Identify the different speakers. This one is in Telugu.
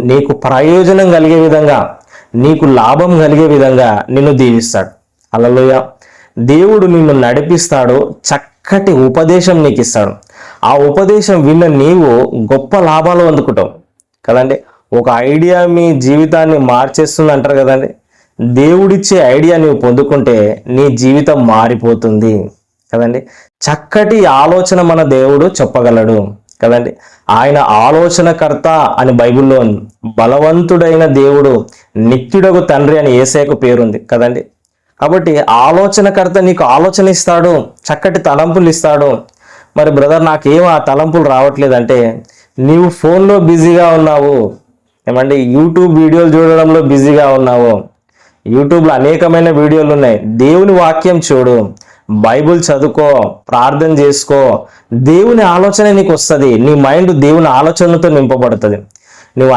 Speaker 1: నీకు ప్రయోజనం కలిగే విధంగా, నీకు లాభం కలిగే విధంగా నిన్ను దీవిస్తాడు. హల్లెలూయా. దేవుడు నిన్ను నడిపిస్తాడు, చక్కటి ఉపదేశం నీకు ఇస్తాడు. ఆ ఉపదేశం విన్న నీవు గొప్ప లాభాలు అందుకుంటావు కదండి. ఒక ఐడియా మీ జీవితాన్ని మార్చేస్తుంది అంటారు కదండి. దేవుడిచ్చే ఐడియా నీవు పొందుకుంటే నీ జీవితం మారిపోతుంది కదండి. చక్కటి ఆలోచన మన దేవుడు చెప్పగలడు కదండి. ఆయన ఆలోచనకర్త అని బైబిల్లో ఉంది. బలవంతుడైన దేవుడు, నిత్యుడగు తండ్రి అని యేసేకు పేరుంది కదండి. కాబట్టి ఆలోచనకర్త నీకు ఆలోచన ఇస్తాడు, చక్కటి తలంపులు ఇస్తాడు. మరి బ్రదర్ నాకేం ఆ తలంపులు రావట్లేదంటే నీవు ఫోన్లో బిజీగా ఉన్నావు, ఏమండి యూట్యూబ్ వీడియోలు చూడడంలో బిజీగా ఉన్నావు. యూట్యూబ్లో అనేకమైన వీడియోలు ఉన్నాయి. దేవుని వాక్యం చూడు, బైబుల్ చదువుకో, ప్రార్థన చేసుకో, దేవుని ఆలోచన నీకు వస్తుంది. నీ మైండ్ దేవుని ఆలోచనలతో నింపబడుతుంది. నువ్వు